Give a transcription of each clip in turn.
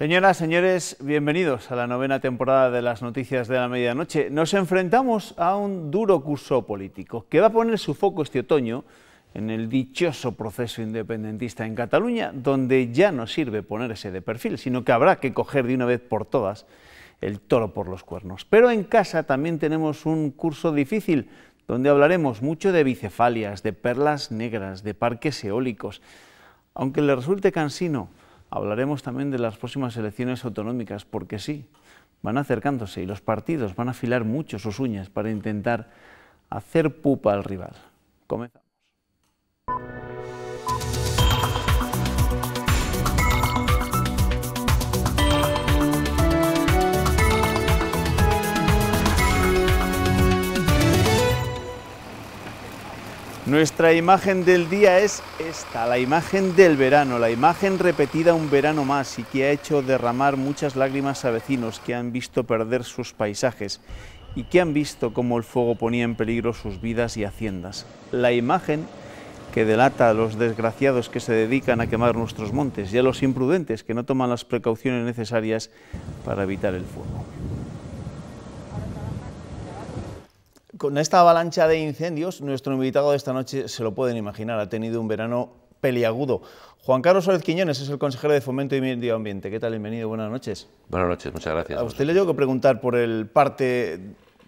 Señoras, señores, bienvenidos a la novena temporada de las Noticias de la Medianoche. Nos enfrentamos a un duro curso político que va a poner su foco este otoño en el dichoso proceso independentista en Cataluña, donde ya no sirve ponerse de perfil, sino que habrá que coger de una vez por todas el toro por los cuernos. Pero en casa también tenemos un curso difícil, donde hablaremos mucho de bicefalias, de perlas negras, de parques eólicos. Aunque le resulte cansino, hablaremos también de las próximas elecciones autonómicas, porque sí, van acercándose y los partidos van a afilar mucho sus uñas para intentar hacer pupa al rival. Comenzamos. Nuestra imagen del día es esta, la imagen del verano, la imagen repetida un verano más y que ha hecho derramar muchas lágrimas a vecinos que han visto perder sus paisajes y que han visto cómo el fuego ponía en peligro sus vidas y haciendas. La imagen que delata a los desgraciados que se dedican a quemar nuestros montes y a los imprudentes que no toman las precauciones necesarias para evitar el fuego. Con esta avalancha de incendios, nuestro invitado de esta noche, se lo pueden imaginar, ha tenido un verano peliagudo. Juan Carlos Suárez Quiñones es el consejero de Fomento y Medio Ambiente. ¿Qué tal? Bienvenido, buenas noches. Buenas noches, muchas gracias. A usted le tengo que preguntar por el parte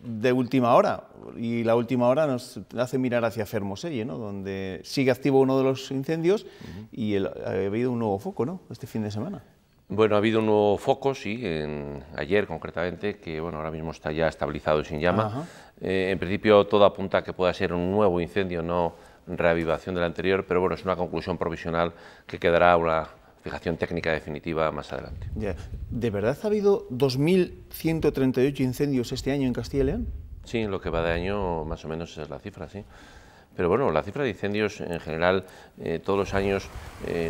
de última hora, y la última hora nos hace mirar hacia Fermoselle, ¿no?, donde sigue activo uno de los incendios y ha habido un nuevo foco, ¿no?, este fin de semana. Bueno, ha habido un nuevo foco, sí, ayer concretamente, que bueno, ahora mismo está ya estabilizado y sin llama. En principio todo apunta a que pueda ser un nuevo incendio, no reavivación del anterior, pero bueno, es una conclusión provisional que quedará una fijación técnica definitiva más adelante. Ya. ¿De verdad ha habido 2.138 incendios este año en Castilla y León? Sí, en lo que va de año más o menos esa es la cifra, sí. Pero bueno, la cifra de incendios en general todos los años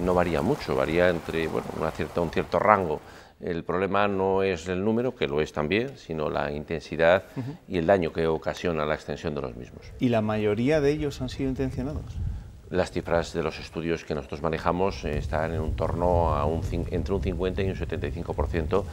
no varía mucho, varía entre bueno, un cierto rango. El problema no es el número, que lo es también, sino la intensidad y el daño que ocasiona la extensión de los mismos. ¿Y la mayoría de ellos han sido intencionados? Las cifras de los estudios que nosotros manejamos están en torno a entre un 50 y un 75%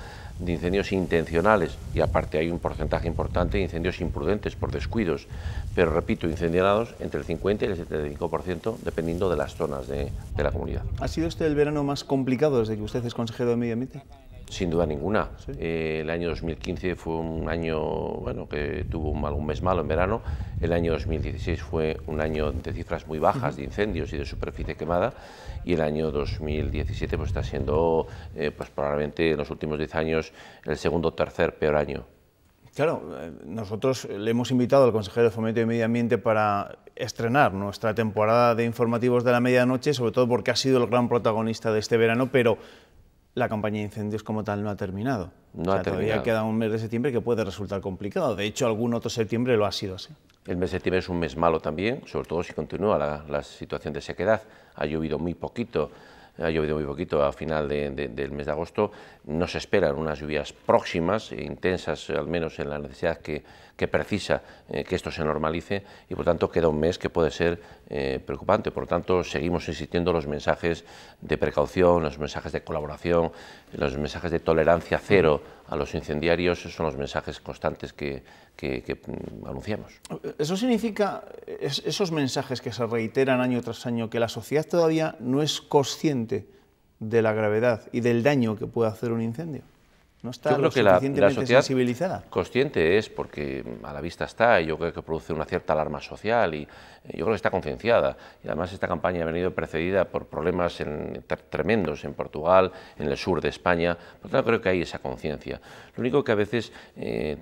de incendios intencionales, y aparte hay un porcentaje importante de incendios imprudentes por descuidos, pero repito, incendiados entre el 50 y el 75% dependiendo de las zonas de la comunidad. ¿Ha sido este el verano más complicado desde que usted es consejero de Medio Ambiente? Sin duda ninguna. ¿Sí? El año 2015 fue un año bueno, que tuvo un mes malo en verano. El año 2016 fue un año de cifras muy bajas de incendios y de superficie quemada, y el año 2017 pues, está siendo pues, probablemente en los últimos 10 años el segundo o tercer peor año. Claro, nosotros le hemos invitado al consejero de Fomento y Medio Ambiente para estrenar nuestra temporada de informativos de la medianoche, sobre todo porque ha sido el gran protagonista de este verano, pero la campaña de incendios como tal no ha terminado. Todavía queda un mes de septiembre que puede resultar complicado. De hecho, algún otro septiembre lo ha sido así. El mes de septiembre es un mes malo también, sobre todo si continúa la situación de sequedad. Ha llovido muy poquito a final del mes de agosto. No se esperan unas lluvias próximas, intensas, al menos en la necesidad que precisa que esto se normalice, y por tanto queda un mes que puede ser preocupante. Por tanto, seguimos insistiendo en los mensajes de precaución, los mensajes de colaboración, los mensajes de tolerancia cero a los incendiarios. Son los mensajes constantes que anunciamos. ¿Eso significa, esos mensajes que se reiteran año tras año, que la sociedad todavía no es consciente de la gravedad y del daño que puede hacer un incendio? ¿No está lo suficientemente la sociedad sensibilizada? Consciente es, porque a la vista está, y yo creo que produce una cierta alarma social, y yo creo que está concienciada. Y además esta campaña ha venido precedida por problemas tremendos en Portugal, en el sur de España. Por tanto, creo que hay esa conciencia. Lo único que a veces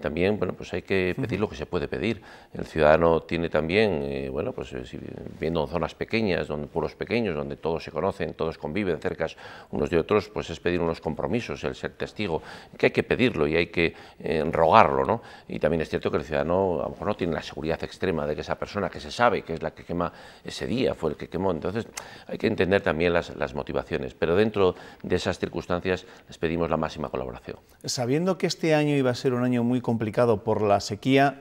también bueno, pues hay que pedir lo que se puede pedir. El ciudadano tiene también, bueno, pues viviendo en zonas pequeñas, pueblos pequeños, donde todos se conocen, todos conviven cerca unos de otros, pues es pedir unos compromisos, el ser testigo, que hay que pedirlo y hay que rogarlo, ¿no? Y también es cierto que el ciudadano a lo mejor no tiene la seguridad extrema de que esa persona que se sabe que es la que quema ese día fue el que quemó. Entonces hay que entender también las motivaciones, pero dentro de esas circunstancias les pedimos la máxima colaboración. Sabiendo que este año iba a ser un año muy complicado por la sequía,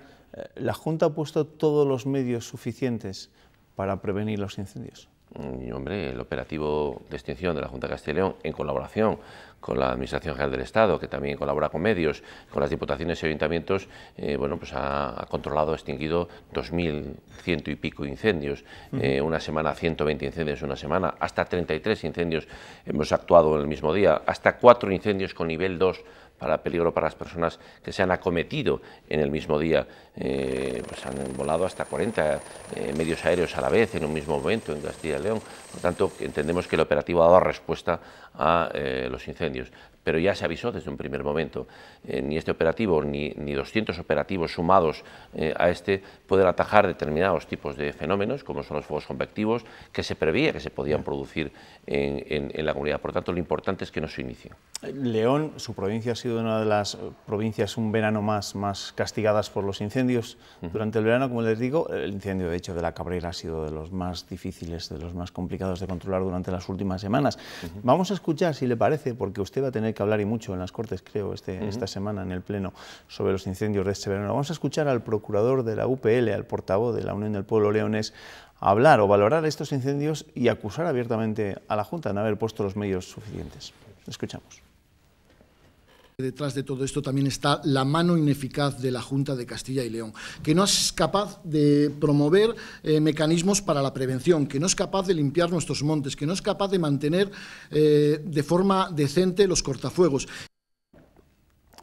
¿la Junta ha puesto todos los medios suficientes para prevenir los incendios? Y, hombre, el operativo de extinción de la Junta de Castilla y León, en colaboración con la Administración General del Estado, que también colabora con medios, con las diputaciones y ayuntamientos, bueno, pues ha controlado, extinguido 2.100 y pico incendios, una semana 120 incendios, una semana, hasta 33 incendios hemos actuado en el mismo día, hasta 4 incendios con nivel 2, para peligro para las personas que se han acometido en el mismo día. Pues han volado hasta 40 medios aéreos a la vez en un mismo momento en Castilla y León. Por tanto, entendemos que el operativo ha dado respuesta a los incendios. Pero ya se avisó desde un primer momento, ni este operativo ni 200 operativos sumados a este pueden atajar determinados tipos de fenómenos, como son los fuegos convectivos, que se preveía que se podían producir en la comunidad. Por tanto, lo importante es que no se inicie. León, su provincia ha sido una de las provincias un verano más castigadas por los incendios. Durante el verano, como les digo, el incendio de hecho de la Cabrera ha sido de los más difíciles, de los más complicados de controlar durante las últimas semanas. Vamos a escuchar, si le parece, porque usted va a tener que hablar y mucho en las Cortes, creo, esta semana en el Pleno, sobre los incendios de este verano. Vamos a escuchar al procurador de la UPL, al portavoz de la Unión del Pueblo leonés, hablar o valorar estos incendios y acusar abiertamente a la Junta de no haber puesto los medios suficientes. Escuchamos. Detrás de todo esto también está la mano ineficaz de la Junta de Castilla y León, que no es capaz de promover mecanismos para la prevención, que no es capaz de limpiar nuestros montes, que no es capaz de mantener de forma decente los cortafuegos.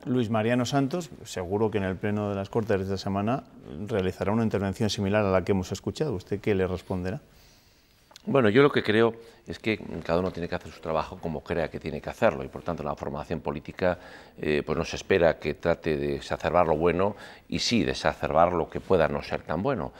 Luis Mariano Santos, seguro que en el Pleno de las Cortes de esta semana realizará una intervención similar a la que hemos escuchado. ¿Usted qué le responderá? Bueno, yo lo que creo es que cada uno tiene que hacer su trabajo como crea que tiene que hacerlo y por tanto la formación política pues no se espera que trate de exacerbar lo bueno y sí de exacerbar lo que pueda no ser tan bueno.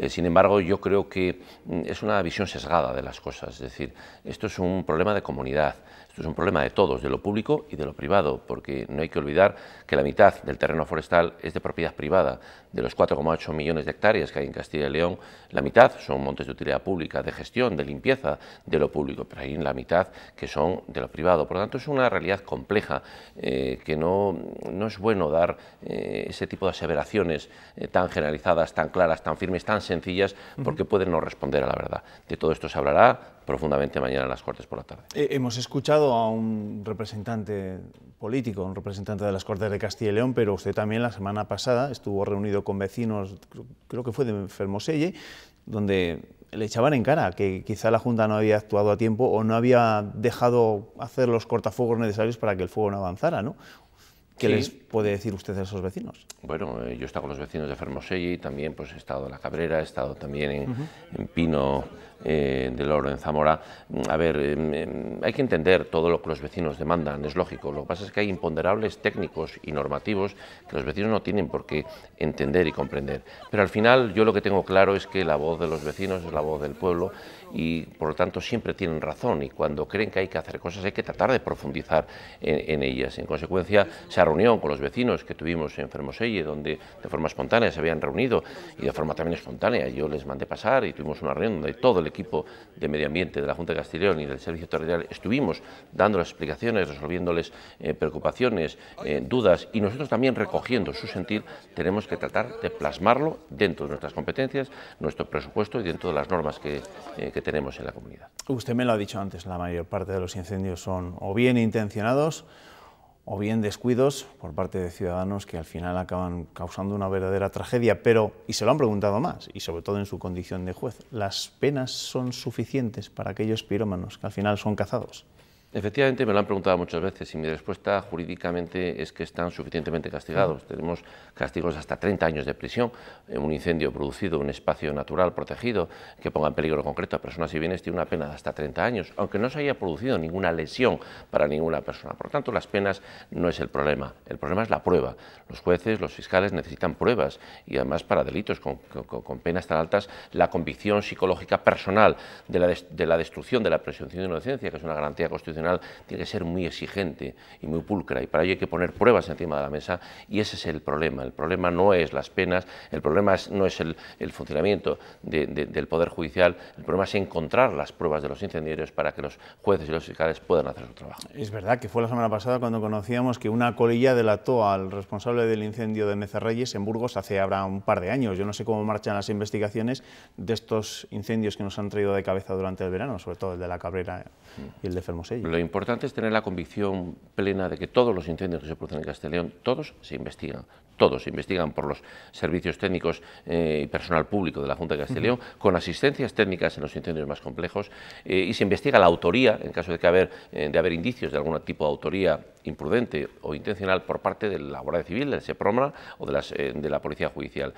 Sin embargo, yo creo que es una visión sesgada de las cosas, es decir, esto es un problema de comunidad, esto es un problema de todos, de lo público y de lo privado, porque no hay que olvidar que la mitad del terreno forestal es de propiedad privada. De los 4,8 millones de hectáreas que hay en Castilla y León, la mitad son montes de utilidad pública, de gestión, de limpieza de lo público, pero hay la mitad que son de lo privado. Por lo tanto, es una realidad compleja que no es bueno dar ese tipo de aseveraciones tan generalizadas, tan claras, tan firmes, tan sencillas, porque pueden no responder a la verdad. De todo esto se hablará profundamente mañana en las Cortes por la tarde. Hemos escuchado a un representante político, un representante de las Cortes de Castilla y León, pero usted también la semana pasada estuvo reunido con vecinos, creo que fue de Fermoselle, donde le echaban en cara que quizá la Junta no había actuado a tiempo o no había dejado hacer los cortafuegos necesarios para que el fuego no avanzara, ¿no? ¿Qué sí les puede decir usted a esos vecinos? Bueno, yo he estado con los vecinos de Fermoselle y también pues, he estado en La Cabrera, he estado también en Pino del Oro, en Zamora. A ver, hay que entender todo lo que los vecinos demandan, es lógico. Lo que pasa es que hay imponderables técnicos y normativos que los vecinos no tienen por qué entender y comprender. Pero al final yo lo que tengo claro es que la voz de los vecinos es la voz del pueblo y por lo tanto siempre tienen razón y cuando creen que hay que hacer cosas hay que tratar de profundizar en ellas. En consecuencia, esa reunión con los vecinos que tuvimos en Fermoselle, donde de forma espontánea se habían reunido y de forma también espontánea yo les mandé pasar y tuvimos una reunión donde todo el equipo de Medio Ambiente de la Junta de Castilla y León y del Servicio Territorial estuvimos dando las explicaciones, resolviéndoles preocupaciones, dudas y nosotros también recogiendo su sentir, tenemos que tratar de plasmarlo dentro de nuestras competencias, nuestro presupuesto y dentro de las normas que tenemos en la comunidad. Usted me lo ha dicho antes, la mayor parte de los incendios son o bien intencionados o bien descuidos por parte de ciudadanos que al final acaban causando una verdadera tragedia, pero, y se lo han preguntado más, y sobre todo en su condición de juez, ¿las penas son suficientes para aquellos pirómanos que al final son cazados? Efectivamente, me lo han preguntado muchas veces y mi respuesta jurídicamente es que están suficientemente castigados. Tenemos castigos hasta 30 años de prisión en un incendio producido en un espacio natural protegido que ponga en peligro concreto a personas y bienes, tiene una pena de hasta 30 años, aunque no se haya producido ninguna lesión para ninguna persona. Por lo tanto, las penas no es el problema es la prueba. Los jueces, los fiscales necesitan pruebas y además para delitos con penas tan altas, la convicción psicológica personal de la destrucción de la presunción de inocencia, que es una garantía constitucional, Constitucional tiene que ser muy exigente y muy pulcra, y para ello hay que poner pruebas encima de la mesa, y ese es el problema. El problema no es las penas, el problema no es el funcionamiento del Poder Judicial, el problema es encontrar las pruebas de los incendiarios para que los jueces y los fiscales puedan hacer su trabajo. Es verdad que fue la semana pasada cuando conocíamos que una colilla delató al responsable del incendio de Mecerreyes en Burgos hace ahora un par de años. Yo no sé cómo marchan las investigaciones de estos incendios que nos han traído de cabeza durante el verano, sobre todo el de la Cabrera y el de Fermoselle. Lo importante es tener la convicción plena de que todos los incendios que se producen en Castilla y León, todos se investigan por los servicios técnicos y personal público de la Junta de Castilla y León, con asistencias técnicas en los incendios más complejos, y se investiga la autoría, en caso de haber indicios de algún tipo de autoría imprudente o intencional por parte de la Guardia Civil, del SEPROMA o de la Policía Judicial.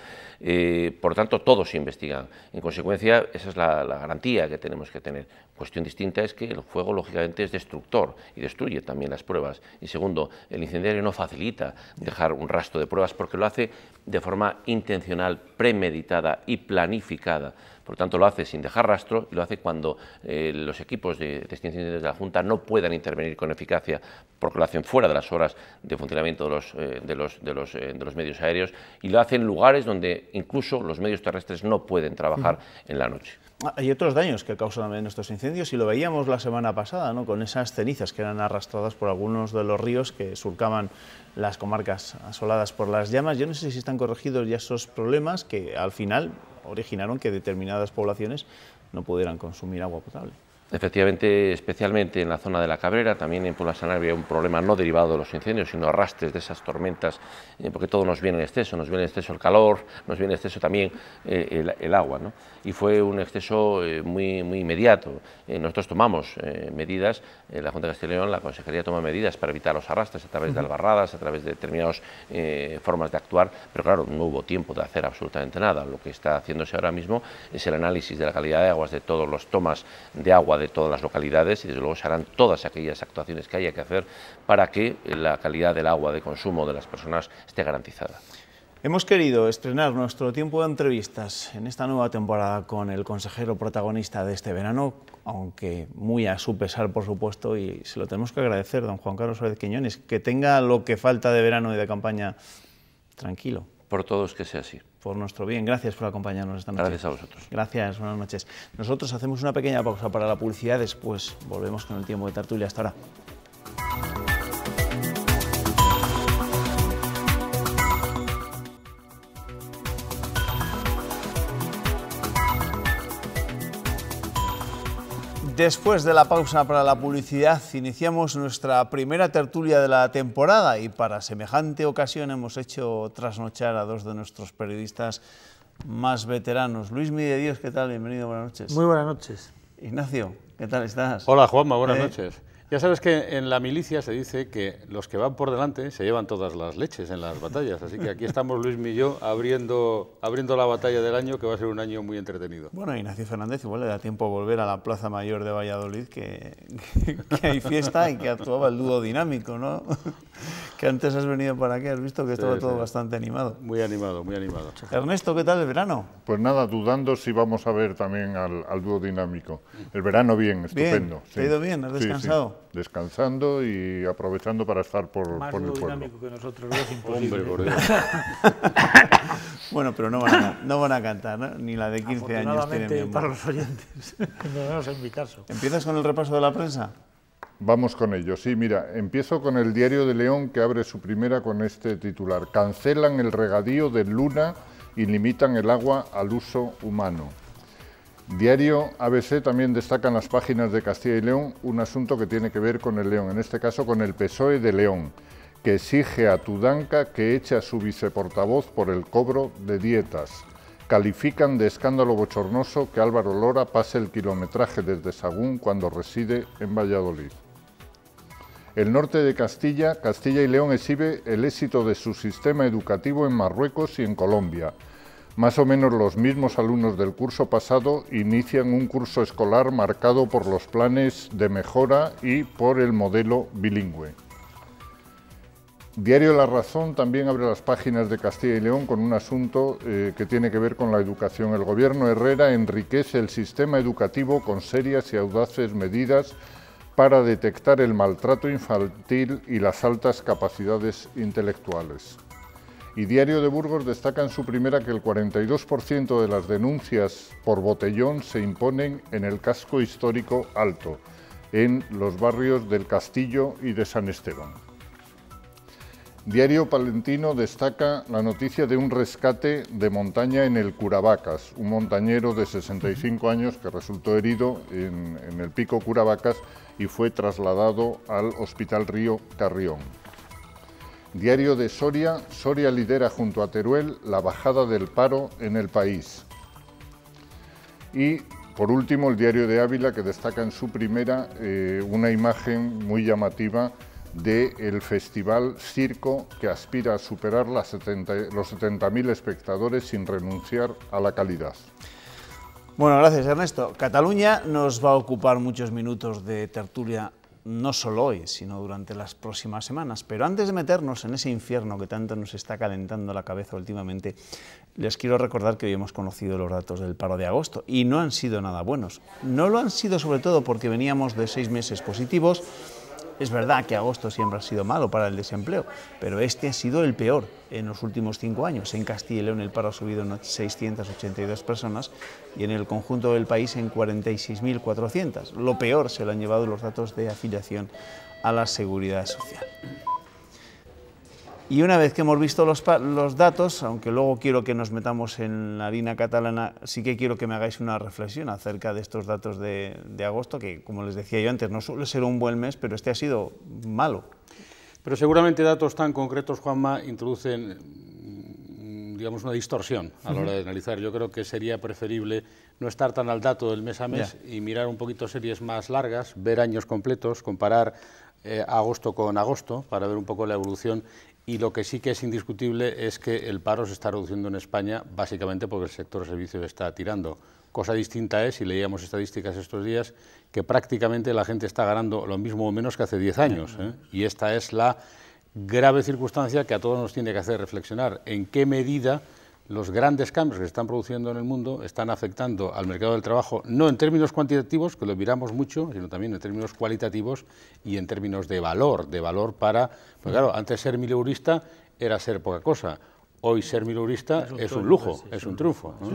Por tanto, todos se investigan. En consecuencia, esa es la garantía que tenemos que tener. Cuestión distinta es que el fuego, lógicamente, es destructor y destruye también las pruebas. Y segundo, el incendiario no facilita dejar un rastro de pruebas porque lo hace de forma intencional, premeditada y planificada. Por lo tanto, lo hace sin dejar rastro y lo hace cuando los equipos de extinción de incendios de la Junta no puedan intervenir con eficacia porque lo hacen fuera de las horas de funcionamiento de los medios aéreos, y lo hacen en lugares donde incluso los medios terrestres no pueden trabajar en la noche. Hay otros daños que causan también estos incendios, y lo veíamos la semana pasada, ¿no?, con esas cenizas que eran arrastradas por algunos de los ríos que surcaban las comarcas asoladas por las llamas. Yo no sé si están corregidos ya esos problemas que al final originaron que determinadas poblaciones no pudieran consumir agua potable. Efectivamente, especialmente en la zona de la Cabrera, también en Puebla Sana había un problema no derivado de los incendios, sino arrastres de esas tormentas, porque todo nos viene en exceso, nos viene en exceso el calor, nos viene en exceso también el agua, ¿no? Y fue un exceso muy inmediato. Nosotros tomamos medidas, la Junta de Castilla y León, la Consejería toma medidas para evitar los arrastres a través de albarradas, a través de determinadas formas de actuar, pero claro, no hubo tiempo de hacer absolutamente nada. Lo que está haciéndose ahora mismo es el análisis de la calidad de aguas de todos los tomas de agua de todas las localidades, y desde luego se harán todas aquellas actuaciones que haya que hacer para que la calidad del agua de consumo de las personas esté garantizada. Hemos querido estrenar nuestro tiempo de entrevistas en esta nueva temporada con el consejero protagonista de este verano, aunque muy a su pesar, por supuesto, y se lo tenemos que agradecer, don Juan Carlos Suárez Quiñones, que tenga lo que falta de verano y de campaña tranquilo. Por todos que sea así. Por nuestro bien. Gracias por acompañarnos esta noche. Gracias a vosotros. Gracias, buenas noches. Nosotros hacemos una pequeña pausa para la publicidad, después volvemos con el tiempo de tertulia. Hasta ahora. Después de la pausa para la publicidad, iniciamos nuestra primera tertulia de la temporada, y para semejante ocasión hemos hecho trasnochar a dos de nuestros periodistas más veteranos. Luis Mi de Dios, ¿qué tal? Bienvenido, buenas noches. Muy buenas noches. Ignacio, ¿qué tal estás? Hola Juanma, buenas noches. Ya sabes que en la milicia se dice que los que van por delante se llevan todas las leches en las batallas, así que aquí estamos Luis y yo abriendo la batalla del año, que va a ser un año muy entretenido. Bueno, Ignacio Fernández, igual le da tiempo a volver a la Plaza Mayor de Valladolid, que hay fiesta y que actuaba el dúo dinámico, ¿no? Que antes has venido para aquí, has visto que estaba todo bastante animado. Muy animado, muy animado. Ernesto, ¿qué tal el verano? Pues nada, dudando si vamos a ver también al dúo dinámico. El verano bien, estupendo. Bien, ¿te ha ido bien? ¿Has descansado? Sí. Descansando y aprovechando para estar por el pueblo. Más dinámico que nosotros, es imposible. Hombre, por Dios. Bueno, pero no van a cantar, ¿no? Ni la de 15 años tiene miembro. Para los oyentes, no menos en mi caso. ¿Empiezas con el repaso de la prensa? Vamos con ello, sí, mira, empiezo con el Diario de León, que abre su primera con este titular: cancelan el regadío del Luna y limitan el agua al uso humano. Diario ABC también destaca en las páginas de Castilla y León un asunto que tiene que ver con el León, en este caso con el PSOE de León, que exige a Tudanca que eche a su viceportavoz por el cobro de dietas. Califican de escándalo bochornoso que Álvaro Lora pase el kilometraje desde Sagún cuando reside en Valladolid. El norte de Castilla y León exhibe el éxito de su sistema educativo en Marruecos y en Colombia. Más o menos los mismos alumnos del curso pasado inician un curso escolar marcado por los planes de mejora y por el modelo bilingüe. Diario La Razón también abre las páginas de Castilla y León con un asunto que tiene que ver con la educación. El gobierno Herrera enriquece el sistema educativo con serias y audaces medidas para detectar el maltrato infantil y las altas capacidades intelectuales. Y Diario de Burgos destaca en su primera que el 42% de las denuncias por botellón se imponen en el casco histórico alto, en los barrios del Castillo y de San Esteban. Diario Palentino destaca la noticia de un rescate de montaña en el Curavacas, un montañero de 65 años que resultó herido en el pico Curavacas y fue trasladado al Hospital Río Carrión. Diario de Soria, Soria lidera junto a Teruel la bajada del paro en el país. Y por último el Diario de Ávila, que destaca en su primera una imagen muy llamativa del Festival Circo, que aspira a superar los 70.000 espectadores sin renunciar a la calidad. Bueno, gracias Ernesto. Cataluña nos va a ocupar muchos minutos de tertulia, no solo hoy, sino durante las próximas semanas. Pero antes de meternos en ese infierno que tanto nos está calentando la cabeza últimamente, les quiero recordar que hoy hemos conocido los datos del paro de agosto y no han sido nada buenos. No lo han sido sobre todo porque veníamos de 6 meses positivos. Es verdad que agosto siempre ha sido malo para el desempleo, pero este ha sido el peor en los últimos 5 años. En Castilla y León el paro ha subido en 682 personas y en el conjunto del país en 46.400. Lo peor se lo han llevado los datos de afiliación a la Seguridad Social. Y una vez que hemos visto los datos, aunque luego quiero que nos metamos en la harina catalana, sí que quiero que me hagáis una reflexión acerca de estos datos de agosto, que como les decía yo antes, no suele ser un buen mes, pero este ha sido malo. Pero seguramente datos tan concretos, Juanma, introducen, digamos, una distorsión a la hora de analizar. Yo creo que sería preferible no estar tan al dato del mes a mes y mirar un poquito series más largas, ver años completos, comparar agosto con agosto para ver un poco la evolución. Y lo que sí que es indiscutible es que el paro se está reduciendo en España básicamente porque el sector servicios está tirando. Cosa distinta es, y leíamos estadísticas estos días, que prácticamente la gente está ganando lo mismo o menos que hace 10 años. Y esta es la grave circunstancia que a todos nos tiene que hacer reflexionar en qué medida los grandes cambios que se están produciendo en el mundo están afectando al mercado del trabajo, no en términos cuantitativos, que lo miramos mucho, sino también en términos cualitativos y en términos de valor para... Pues claro, antes ser mileurista era ser poca cosa. Hoy ser mileurista es un lujo, es un triunfo, ¿no?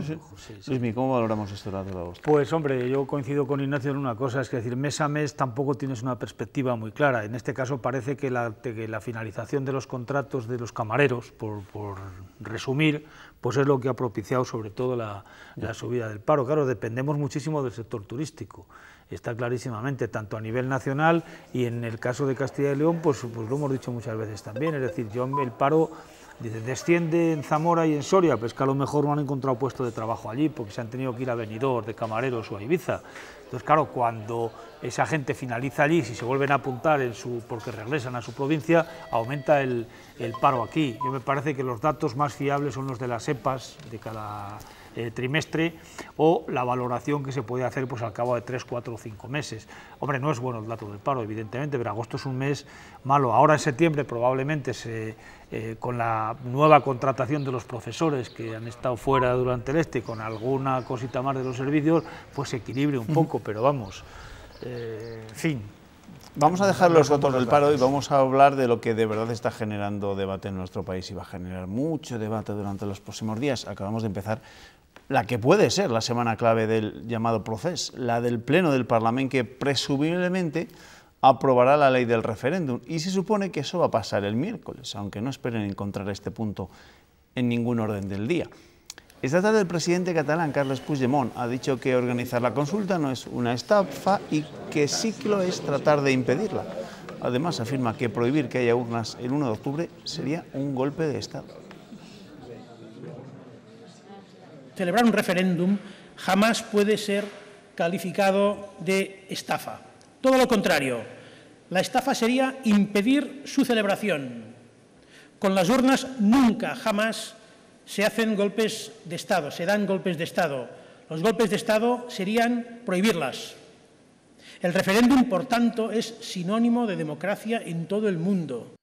Luismi, ¿cómo valoramos esto de agosto? Pues hombre, yo coincido con Ignacio en una cosa, es que decir, mes a mes tampoco tienes una perspectiva muy clara. En este caso parece que la finalización de los contratos de los camareros, por resumir, pues es lo que ha propiciado sobre todo la subida del paro. Claro, dependemos muchísimo del sector turístico. Está clarísimamente, tanto a nivel nacional y en el caso de Castilla y León, pues lo hemos dicho muchas veces también, es decir, el paro desciende en Zamora y en Soria, pues que a lo mejor no han encontrado puesto de trabajo allí porque se han tenido que ir a Benidorm, de camareros o a Ibiza. Entonces, claro, cuando esa gente finaliza allí, si se vuelven a apuntar porque regresan a su provincia, aumenta el paro aquí. Yo me parece que los datos más fiables son los de las EPAs de cada trimestre o la valoración que se puede hacer pues al cabo de 3, 4 o 5 meses. Hombre, no es bueno el dato del paro, evidentemente, pero agosto es un mes malo. Ahora en septiembre probablemente con la nueva contratación de los profesores que han estado fuera durante con alguna cosita más de los servicios, pues se equilibre un poco, pero vamos, en fin. Vamos a dejar los datos del paro y vamos a hablar de lo que de verdad está generando debate en nuestro país y va a generar mucho debate durante los próximos días. Acabamos de empezar la que puede ser la semana clave del llamado procés, la del Pleno del Parlamento, que presumiblemente aprobará la ley del referéndum y se supone que eso va a pasar el miércoles, aunque no esperen encontrar este punto en ningún orden del día. Esta tarde el presidente catalán, Carles Puigdemont, ha dicho que organizar la consulta no es una estafa y que sí que lo es tratar de impedirla. Además, afirma que prohibir que haya urnas el 1 de octubre sería un golpe de Estado. Celebrar un referéndum jamás puede ser calificado de estafa. Todo lo contrario, la estafa sería impedir su celebración. Con las urnas nunca, jamás se hacen golpes de Estado, se dan golpes de Estado. Los golpes de Estado serían prohibirlas. El referéndum, por tanto, es sinónimo de democracia en todo el mundo.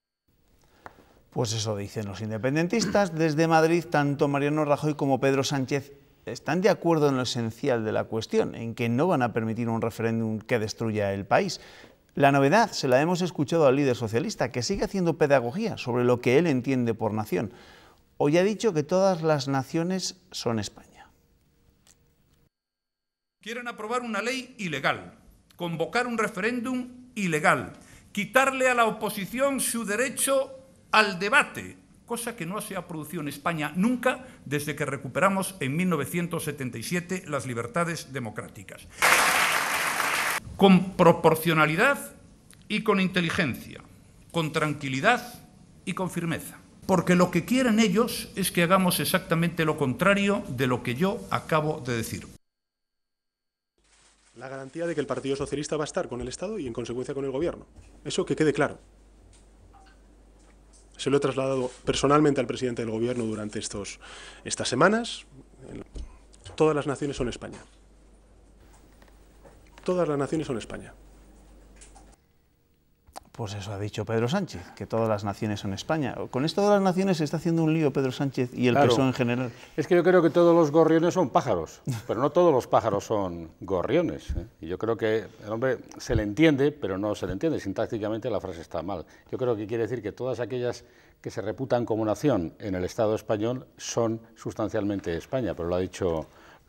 Pues eso dicen los independentistas. Desde Madrid, tanto Mariano Rajoy como Pedro Sánchez están de acuerdo en lo esencial de la cuestión, en que no van a permitir un referéndum que destruya el país. La novedad se la hemos escuchado al líder socialista, que sigue haciendo pedagogía sobre lo que él entiende por nación. Hoy ha dicho que todas las naciones son España. Quieren aprobar una ley ilegal, convocar un referéndum ilegal, quitarle a la oposición su derecho al debate, cosa que no se ha producido en España nunca desde que recuperamos en 1977 las libertades democráticas. Con proporcionalidad y con inteligencia, con tranquilidad y con firmeza. Porque lo que quieren ellos es que hagamos exactamente lo contrario de lo que yo acabo de decir. La garantía de que el Partido Socialista va a estar con el Estado y en consecuencia con el Gobierno. Eso que quede claro. Se lo he trasladado personalmente al presidente del Gobierno durante estas semanas. Todas las naciones son España. Todas las naciones son España. Pues eso ha dicho Pedro Sánchez, que todas las naciones son España. Con esto de las naciones se está haciendo un lío Pedro Sánchez y el PSOE en general. Es que yo creo que todos los gorriones son pájaros, pero no todos los pájaros son gorriones, ¿eh? Y yo creo que el hombre se le entiende, pero no se le entiende. Sintácticamente la frase está mal. Yo creo que quiere decir que todas aquellas que se reputan como nación en el Estado español son sustancialmente España, pero lo ha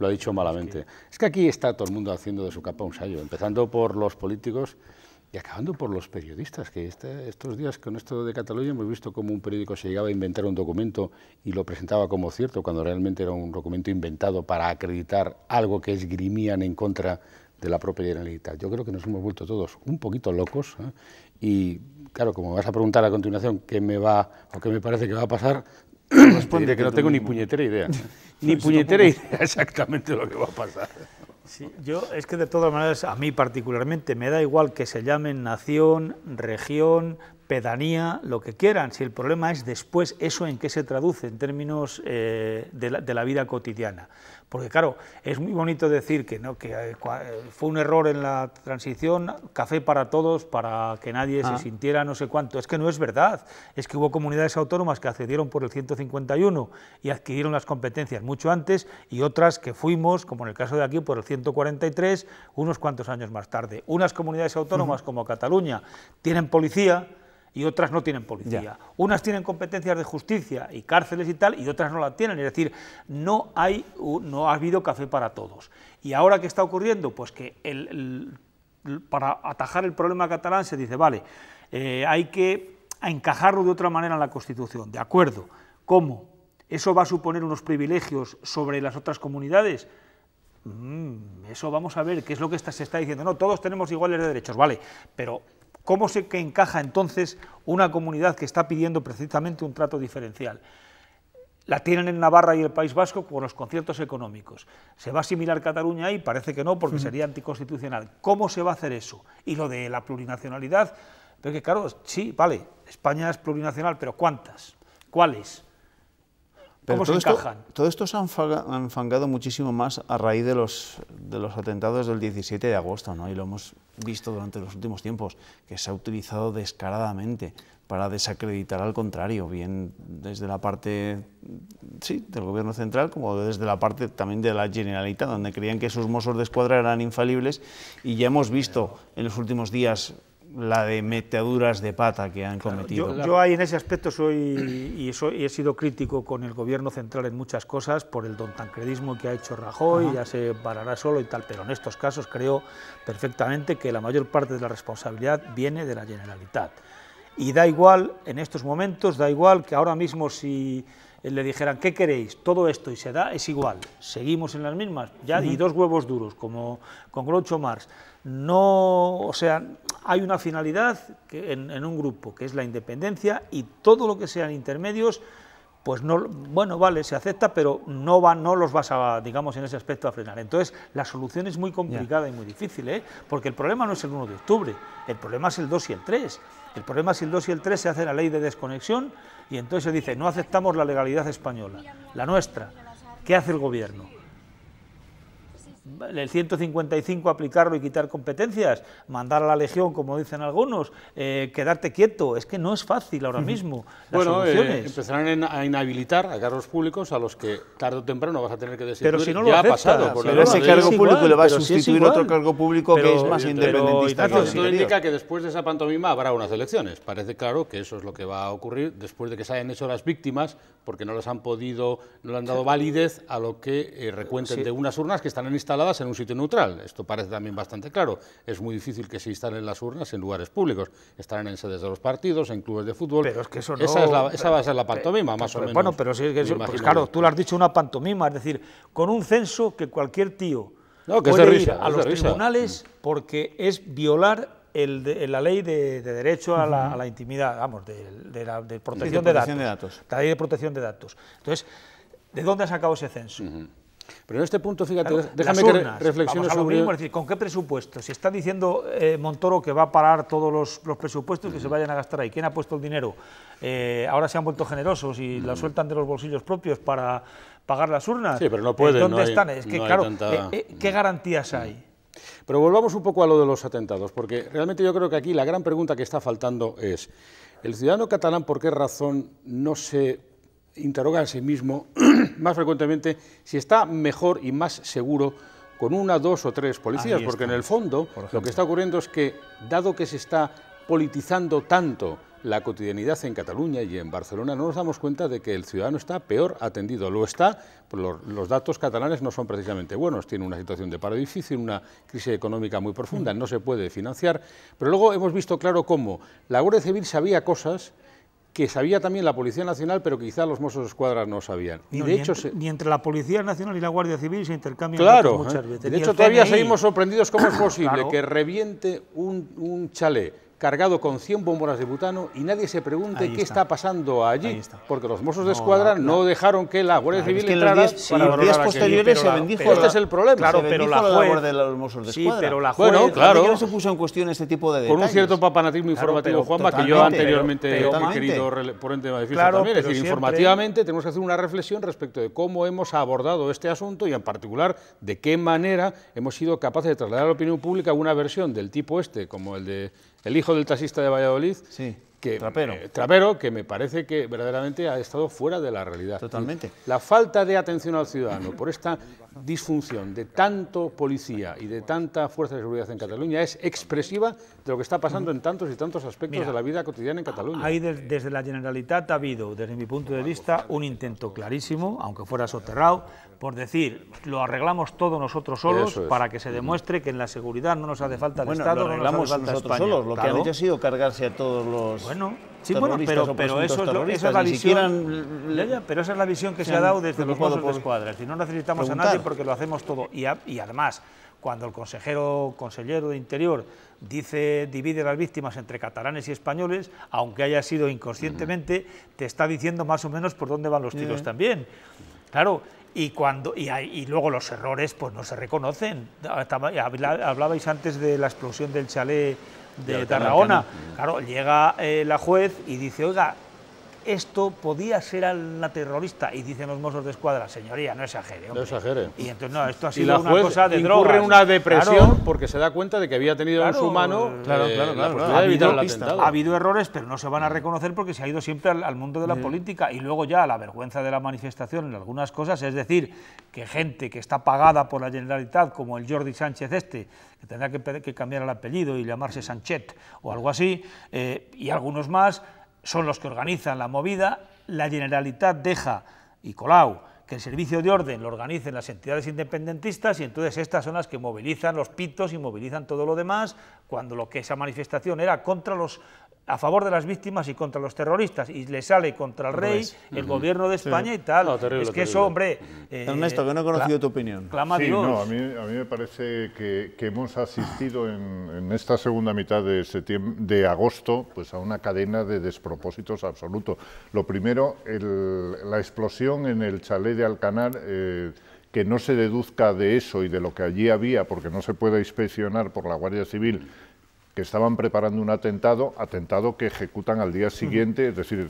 dicho malamente. Es que aquí está todo el mundo haciendo de su capa un sayo, empezando por los políticos y acabando por los periodistas, que estos días con esto de Cataluña hemos visto cómo un periódico se llegaba a inventar un documento y lo presentaba como cierto, cuando realmente era un documento inventado para acreditar algo que esgrimían en contra de la propia Generalitat. Yo creo que nos hemos vuelto todos un poquito locos, ¿eh? Y claro, como me vas a preguntar a continuación qué me va o qué me parece que va a pasar, diré que no tengo ni puñetera idea. Ni puñetera idea exactamente lo que va a pasar. Sí, es que de todas maneras, a mí particularmente, me da igual que se llamen nación, región, pedanía, lo que quieran, si el problema es después eso en qué se traduce en términos de la vida cotidiana. Porque claro, es muy bonito decir que fue un error en la transición, café para todos, para que nadie se sintiera no sé cuánto. Es que no es verdad, es que hubo comunidades autónomas que accedieron por el 151 y adquirieron las competencias mucho antes, y otras que fuimos, como en el caso de aquí, por el 143, unos cuantos años más tarde. Unas comunidades autónomas como Cataluña tienen policía, y otras no tienen policía. Ya. Unas tienen competencias de justicia y cárceles y tal, y otras no la tienen. Es decir, no ha habido café para todos. ¿Y ahora qué está ocurriendo? Pues que para atajar el problema catalán se dice, vale, hay que encajarlo de otra manera en la Constitución. ¿De acuerdo? ¿Cómo? ¿Eso va a suponer unos privilegios sobre las otras comunidades? Eso vamos a ver, qué es lo que se está diciendo. No, todos tenemos iguales de derechos, vale, pero ¿cómo se encaja entonces una comunidad que está pidiendo precisamente un trato diferencial? La tienen en Navarra y el País Vasco con los conciertos económicos. ¿Se va a asimilar Cataluña ahí? Parece que no, porque sería anticonstitucional. ¿Cómo se va a hacer eso? Y lo de la plurinacionalidad, porque claro, sí, vale, España es plurinacional, pero ¿cuántas? ¿Cuáles? ¿Cómo se encajan? Todo esto se ha enfangado muchísimo más a raíz de los atentados del 17 de agosto, ¿no? Y lo hemos visto durante los últimos tiempos, que se ha utilizado descaradamente para desacreditar al contrario, bien desde la parte del Gobierno central, como desde la parte también de la Generalitat, donde creían que sus Mossos de Escuadra eran infalibles, y ya hemos visto en los últimos días la de meteduras de pata que han cometido. Yo ahí en ese aspecto he sido crítico con el Gobierno central en muchas cosas, por el dontancredismo que ha hecho Rajoy, ya se parará solo y tal, pero en estos casos creo perfectamente que la mayor parte de la responsabilidad viene de la Generalitat. Y da igual, en estos momentos, da igual que ahora mismo si le dijeran, ¿qué queréis? Todo esto y se da, es igual, seguimos en las mismas, ya, y dos huevos duros, como con Groucho Marx. No, o sea, hay una finalidad en un grupo, que es la independencia, y todo lo que sean intermedios, pues no, bueno, vale, se acepta, pero no los vas a, digamos, en ese aspecto a frenar. Entonces, la solución es muy complicada y muy difícil, porque el problema no es el 1 de octubre, el problema es el 2 y el 3. El problema es si el 2 y el 3 se hace la ley de desconexión, y entonces se dice, no aceptamos la legalidad española, la nuestra. ¿Qué hace el Gobierno? el 155 aplicarlo y quitar competencias, mandar a la Legión, como dicen algunos, quedarte quieto. Es que no es fácil ahora mismo. Bueno, empezarán a inhabilitar a cargos públicos a los que tarde o temprano vas a tener que destituir. Pero si no lo ya aceptas, ha pasado. Pero ese cargo público le va a sustituir otro cargo público que es más independentista. Esto indica que después de esa pantomima habrá unas elecciones. Parece claro que eso es lo que va a ocurrir después de que se hayan hecho las víctimas, porque no les han podido, no le han dado validez a lo que recuenten de unas urnas que están instaladas en un sitio neutral. Esto parece también bastante claro. Es muy difícil que se instalen las urnas en lugares públicos. Estarán en sedes de los partidos, en clubes de fútbol. Pero es que eso no... Esa va a ser la pantomima, más o menos. Bueno, pero sí, es que eso, pues claro, tú lo has dicho, una pantomima, es decir, con un censo que cualquier tío puede ir a los tribunales porque es violar la ley de derecho a la intimidad, vamos, de protección de datos. La ley de protección de datos. Entonces, ¿de dónde ha sacado ese censo? Pero en este punto, fíjate, claro, déjame que reflexione sobre... Es decir, ¿con qué presupuesto? Si está diciendo Montoro que va a parar todos los presupuestos que se vayan a gastar ahí, ¿quién ha puesto el dinero? Ahora se han vuelto generosos y la sueltan de los bolsillos propios para pagar las urnas. Sí, pero no pueden. ¿Dónde están? Es que, claro, ¿qué garantías hay? Pero volvamos un poco a lo de los atentados, porque realmente yo creo que aquí la gran pregunta que está faltando es, ¿el ciudadano catalán por qué razón no se interroga a sí mismo más frecuentemente si está mejor y más seguro con una, dos o tres policías? Porque en el fondo lo que está ocurriendo es que, dado que se está politizando tanto la cotidianidad en Cataluña y en Barcelona, no nos damos cuenta de que el ciudadano está peor atendido. Lo está, los datos catalanes no son precisamente buenos, tiene una situación de paro difícil, una crisis económica muy profunda, no se puede financiar, pero luego hemos visto claro cómo la Guardia Civil sabía cosas que sabía también la Policía Nacional, pero que quizá los Mossos de Escuadra no sabían. Y no, de hecho ni entre la Policía Nacional y la Guardia Civil se intercambian datos muchas veces. De hecho, todavía seguimos sorprendidos cómo es posible que reviente un chalet cargado con 100 bombonas de butano y nadie se pregunte qué está pasando allí, porque los Mossos de Escuadra no dejaron que la Guardia Civil entrara. Los días posteriores se bendijo. Este es el problema. Claro, pero la juez de los Mossos de Escuadra. Pero la juez, bueno, claro, no se puso en cuestión este tipo de detalles. Con un cierto papanatismo informativo, Juanma, que yo anteriormente he querido poner de manifiesto también. Es decir, informativamente tenemos que hacer una reflexión respecto de cómo hemos abordado este asunto y, en particular, de qué manera hemos sido capaces de trasladar a la opinión pública una versión del tipo como el de el hijo del taxista de Valladolid, Trapero, que me parece que verdaderamente ha estado fuera de la realidad. Totalmente. La falta de atención al ciudadano por esta disfunción de tanto policía y de tanta fuerza de seguridad en Cataluña es expresiva de lo que está pasando en tantos y tantos aspectos de la vida cotidiana en Cataluña. Ahí desde la Generalitat ha habido, desde mi punto de vista, un intento clarísimo, aunque fuera soterrado, por decir, lo arreglamos todo nosotros solos para que se demuestre que en la seguridad no nos hace falta el Estado, no nos hace falta nosotros España. Solos. Lo que han hecho ha sido cargarse a todos los pero eso es la visión, pero esa es la visión que se ha dado desde los Mossos de Escuadra. Si no necesitamos a nadie porque lo hacemos todo. Y además, cuando el consejero de Interior divide las víctimas entre catalanes y españoles, aunque haya sido inconscientemente, te está diciendo más o menos por dónde van los tiros también. Claro. Y luego los errores pues no se reconocen. Hablabais antes de la explosión del chalet de Tarragona. Claro, llega la juez y dice, oiga, esto podía ser a la terrorista, y dicen los Mossos de Escuadra, señoría, no exagere. No exagere. Y entonces, no, esto ha sido una cosa de drogas. Incurre en una depresión porque se da cuenta de que había tenido en su mano la posibilidad de evitar el atentado. Ha habido errores, pero no se van a reconocer porque se ha ido siempre al mundo de la política. Y luego ya la vergüenza de la manifestación en algunas cosas, es decir, que gente que está pagada por la Generalitat, como el Jordi Sánchez que tendrá que cambiar el apellido y llamarse Sanchet o algo así, y algunos más, son los que organizan la movida. La Generalitat deja, y Colau, que el servicio de orden lo organicen las entidades independentistas, y entonces estas son las que movilizan los pitos y movilizan todo lo demás, cuando lo que esa manifestación era a favor de las víctimas y contra los terroristas, y le sale contra el rey, el gobierno de España y tal. No, terrible, es que eso, hombre... Ernesto, que no he conocido tu opinión. Clama a Dios. No, a mí me parece que hemos asistido en esta segunda mitad de agosto pues a una cadena de despropósitos absolutos. Lo primero, la explosión en el chalet de Alcanar, que no se deduzca de eso y de lo que allí había, porque no se puede inspeccionar por la Guardia Civil, que estaban preparando un atentado que ejecutan al día siguiente, es decir,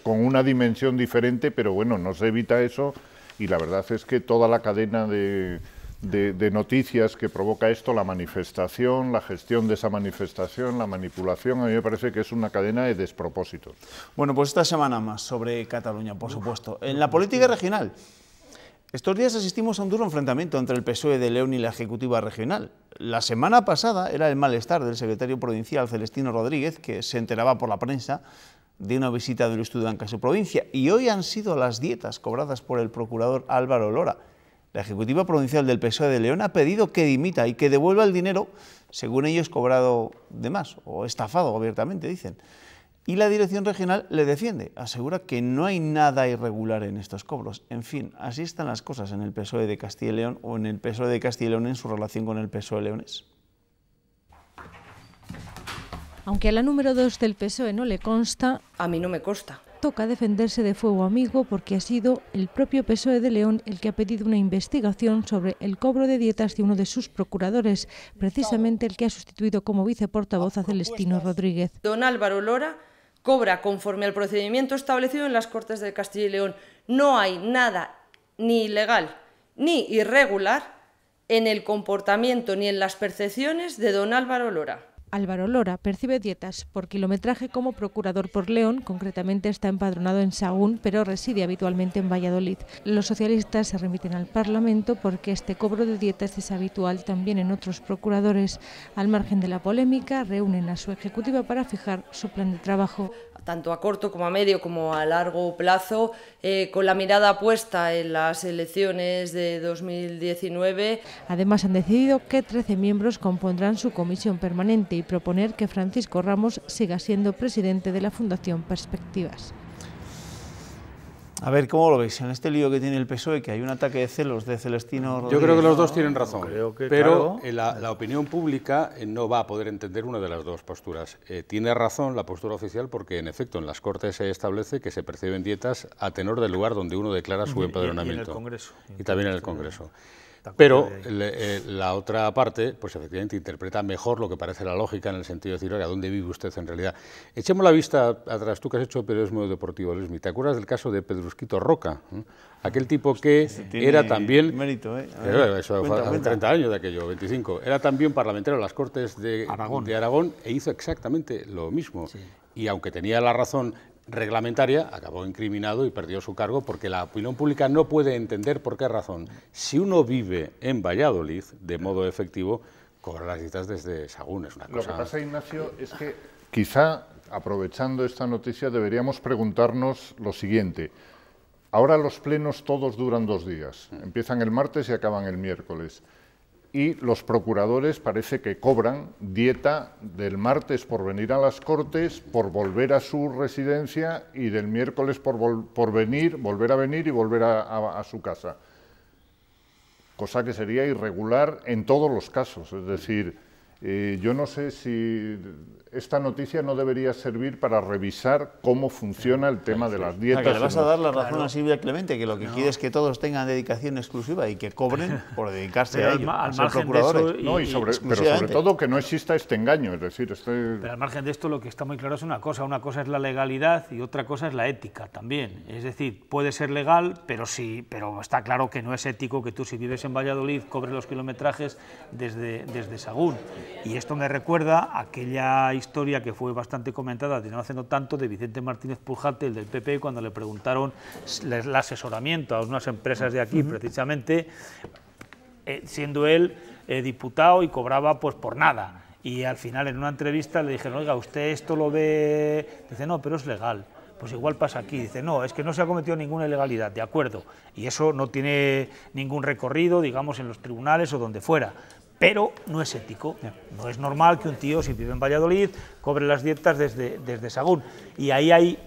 con una dimensión diferente, pero bueno, no se evita eso, y la verdad es que toda la cadena de de noticias que provoca esto, la manifestación, la gestión de esa manifestación, la manipulación, a mí me parece que es una cadena de despropósitos. Bueno, pues esta semana más sobre Cataluña, por supuesto. En la política regional, estos días asistimos a un duro enfrentamiento entre el PSOE de León y la Ejecutiva Regional. La semana pasada era el malestar del secretario provincial Celestino Rodríguez, que se enteraba por la prensa de una visita del Estudanca a su provincia, y hoy han sido las dietas cobradas por el procurador Álvaro Lora. La Ejecutiva Provincial del PSOE de León ha pedido que dimita y que devuelva el dinero, según ellos, cobrado de más, o estafado abiertamente, dicen. Y la Dirección Regional le defiende, asegura que no hay nada irregular en estos cobros. En fin, así están las cosas en el PSOE de Castilla y León o en el PSOE de Castilla y León en su relación con el PSOE leonés. Aunque a la número 2 del PSOE no le consta, a mí no me consta. Toca defenderse de fuego amigo porque ha sido el propio PSOE de León el que ha pedido una investigación sobre el cobro de dietas de uno de sus procuradores, precisamente el que ha sustituido como viceportavoz a Celestino Rodríguez. Don Álvaro Lora cobra conforme al procedimiento establecido en las Cortes de Castilla y León. No hay nada ni ilegal ni irregular en el comportamiento ni en las percepciones de don Álvaro Lora. Álvaro Lora percibe dietas por kilometraje como procurador por León, concretamente está empadronado en Sahagún, pero reside habitualmente en Valladolid. Los socialistas se remiten al Parlamento porque este cobro de dietas es habitual también en otros procuradores. Al margen de la polémica, reúnen a su ejecutiva para fijar su plan de trabajo. Tanto a corto como a medio como a largo plazo, con la mirada puesta en las elecciones de 2019. Además han decidido que 13 miembros compondrán su comisión permanente y proponer que Francisco Ramos siga siendo presidente de la Fundación Perspectivas. A ver, ¿cómo lo veis? En este lío que tiene el PSOE, que hay un ataque de celos de Celestino Rodríguez. Yo creo que los dos tienen razón, pero claro, la opinión pública no va a poder entender una de las dos posturas. Tiene razón la postura oficial porque, en efecto, en las Cortes se establece que se perciben dietas a tenor del lugar donde uno declara su empadronamiento. Y en el Congreso. Y también en el Congreso. Pero la otra parte, pues efectivamente interpreta mejor lo que parece la lógica en el sentido de decir, oiga, ¿dónde vive usted en realidad? Echemos la vista atrás, tú que has hecho periodismo deportivo, Luismi, ¿te acuerdas del caso de Pedrusquito Roca? Aquel tipo que era también... mérito, eso fue hace 30 años de aquello, 25. Era también parlamentario en las Cortes de Aragón e hizo exactamente lo mismo. Sí. Y aunque tenía la razón reglamentaria, acabó incriminado y perdió su cargo porque la opinión pública no puede entender por qué razón. Si uno vive en Valladolid de modo efectivo, cobra las dietas desde Sahagún, es una cosa... Lo que pasa, Ignacio, es que quizá, aprovechando esta noticia, deberíamos preguntarnos lo siguiente. Ahora los plenos todos duran 2 días, empiezan el martes y acaban el miércoles. Y los procuradores parece que cobran dieta del martes por venir a las Cortes, por volver a su residencia, y del miércoles por volver a venir y volver a su casa. Cosa que sería irregular en todos los casos. Es decir, yo no sé si esta noticia no debería servir para revisar cómo funciona el tema de las dietas. Que le vas a dar la razón a Silvia Clemente, que lo que quiere es que todos tengan dedicación exclusiva y que cobren por dedicarse a ello, a ser procuradores. Pero sobre todo que no exista este engaño. Es decir, Pero al margen de esto, lo que está muy claro es una cosa es la legalidad y otra cosa es la ética también. Es decir, puede ser legal, pero está claro que no es ético que tú, si vives en Valladolid, cobres los kilometrajes desde Sahagún. Y esto me recuerda a aquella historia que fue bastante comentada no hace no tanto de Vicente Martínez Pujate, el del PP, cuando le preguntaron el asesoramiento a unas empresas de aquí, precisamente, siendo él diputado y cobraba pues por nada. Y al final en una entrevista le dijeron, oiga, ¿usted esto lo ve? Dice, no, pero es legal. Pues igual pasa aquí, dice, no, es que no se ha cometido ninguna ilegalidad, de acuerdo, y eso no tiene ningún recorrido, digamos, en los tribunales o donde fuera. Pero no es ético, no es normal que un tío, si vive en Valladolid, cobre las dietas desde Sahagún. Y ahí hay,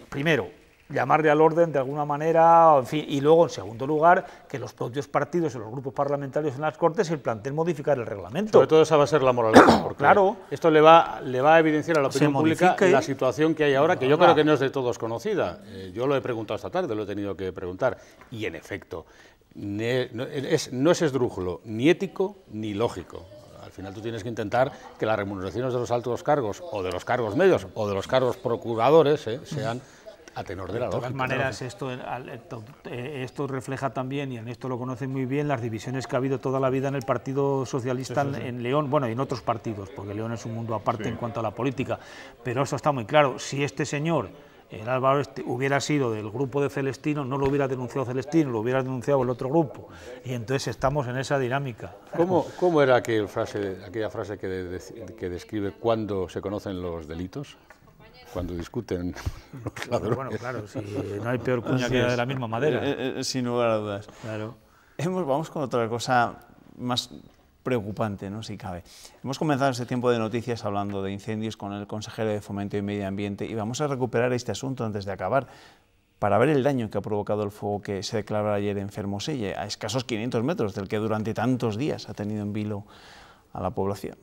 primero, llamarle al orden de alguna manera, en fin, y luego, en segundo lugar, que los propios partidos o los grupos parlamentarios en las Cortes se planteen modificar el reglamento. Sobre todo esa va a ser la moraleja, porque claro, esto le va a evidenciar a la opinión pública la situación que hay ahora, que yo creo que no es de todos conocida. Yo lo he preguntado esta tarde, lo he tenido que preguntar, y en efecto, no es esdrújulo, ni ético, ni lógico. Al final tú tienes que intentar que las remuneraciones de los altos cargos, o de los cargos medios, o de los cargos procuradores, sean a tenor de la lógica. De todas maneras, esto refleja también, y en esto lo conocen muy bien, las divisiones que ha habido toda la vida en el Partido Socialista en León, bueno, y en otros partidos, porque León es un mundo aparte en cuanto a la política, pero eso está muy claro. Si este señor, el Álvaro hubiera sido del grupo de Celestino, no lo hubiera denunciado Celestino, lo hubiera denunciado el otro grupo, y entonces estamos en esa dinámica. ¿Cómo era aquella frase que describe cuándo se conocen los delitos? Cuando discuten los ladrones. Bueno, claro, si no hay peor cuña que la de la misma madera. Sin lugar a dudas. Claro. Vamos con otra cosa más preocupante, ¿no?, si cabe. Hemos comenzado este tiempo de noticias hablando de incendios con el consejero de Fomento y Medio Ambiente, y vamos a recuperar este asunto antes de acabar, para ver el daño que ha provocado el fuego que se declaró ayer en Fermoselle, a escasos 500 metros del que durante tantos días ha tenido en vilo a la población.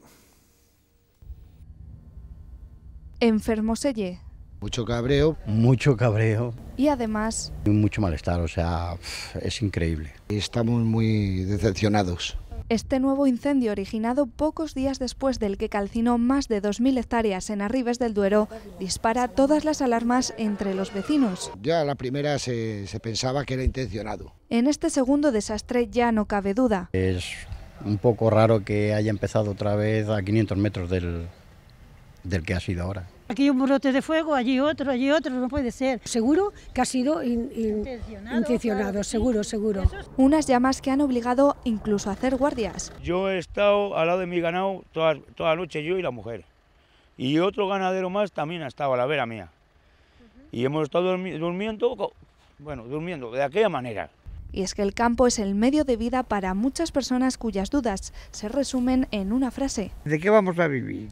En Fermoselle. Mucho cabreo. Mucho cabreo. Y además... Mucho malestar, o sea, es increíble. Estamos muy decepcionados. Este nuevo incendio, originado pocos días después del que calcinó más de 2.000 hectáreas en Arribes del Duero, dispara todas las alarmas entre los vecinos. Ya a la primera se pensaba que era intencionado. En este segundo desastre ya no cabe duda. Es un poco raro que haya empezado otra vez a 500 metros del que ha sido ahora. Aquí hay un brote de fuego, allí otro, no puede ser. Seguro que ha sido intencionado, seguro. Unas llamas que han obligado incluso a hacer guardias. Yo he estado al lado de mi ganado toda la noche, yo y la mujer. Y otro ganadero más también ha estado a la vera mía. Y hemos estado durmiendo de aquella manera. Y es que el campo es el medio de vida para muchas personas cuyas dudas se resumen en una frase. ¿De qué vamos a vivir?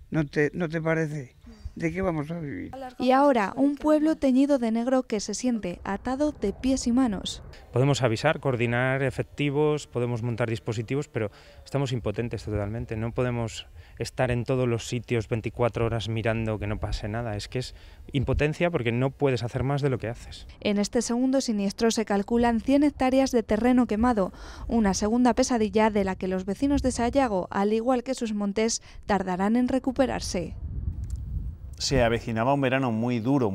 ¿No te parece? ¿De qué vamos a vivir? Y ahora, un pueblo teñido de negro que se siente atado de pies y manos. Podemos avisar, coordinar efectivos, podemos montar dispositivos, pero estamos impotentes totalmente. No podemos estar en todos los sitios 24 horas mirando que no pase nada. Es que es impotencia porque no puedes hacer más de lo que haces. En este segundo siniestro se calculan 100 hectáreas de terreno quemado, una segunda pesadilla de la que los vecinos de Sayago, al igual que sus montes, tardarán en recuperarse. Se avecinaba un verano muy duro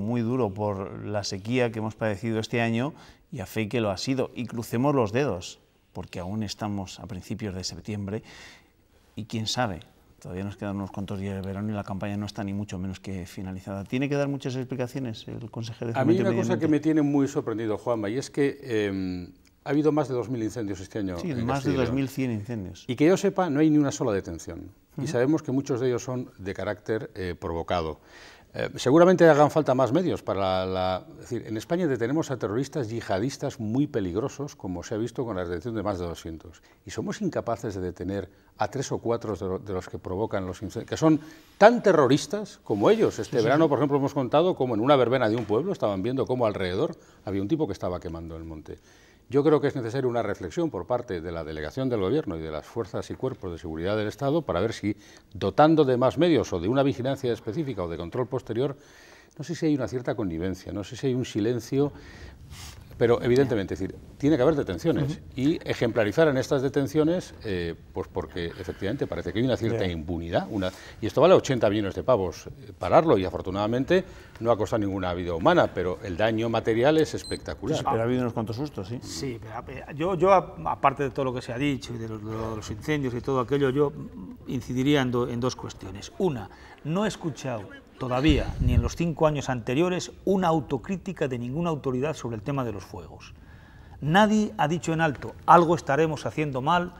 por la sequía que hemos padecido este año, y a fe que lo ha sido. Y crucemos los dedos, porque aún estamos a principios de septiembre y quién sabe, todavía nos quedan unos cuantos días de verano y la campaña no está ni mucho menos que finalizada. ¿Tiene que dar muchas explicaciones el consejero de Fomento? A mí una cosa que me tiene muy sorprendido, Juanma, y es que ha habido más de 2.000 incendios este año. Sí, más de 2.100 incendios. Y que yo sepa, no hay ni una sola detención. Y sabemos que muchos de ellos son de carácter provocado. Seguramente hagan falta más medios para es decir, en España detenemos a terroristas yihadistas muy peligrosos, como se ha visto con la detención de más de 200. Y somos incapaces de detener a 3 o 4 de los que provocan los incendios, que son tan terroristas como ellos. Este verano, por ejemplo, hemos contado cómo en una verbena de un pueblo estaban viendo cómo alrededor había un tipo que estaba quemando el monte. Yo creo que es necesaria una reflexión por parte de la delegación del Gobierno y de las fuerzas y cuerpos de seguridad del Estado para ver si, dotando de más medios o de una vigilancia específica o de control posterior, no sé si hay una cierta connivencia, no sé si hay un silencio, pero evidentemente, es decir, tiene que haber detenciones y ejemplarizar en estas detenciones, pues porque efectivamente parece que hay una cierta impunidad, y esto vale 80 millones de pavos pararlo, y afortunadamente no ha costado ninguna vida humana, pero el daño material es espectacular. Sí, pero ha habido unos cuantos sustos, ¿sí? Sí, yo aparte de todo lo que se ha dicho y de los incendios y todo aquello, yo incidiría en dos cuestiones. Una, no he escuchado todavía, ni en los 5 años anteriores, una autocrítica de ninguna autoridad sobre el tema de los fuegos. Nadie ha dicho en alto, algo estaremos haciendo mal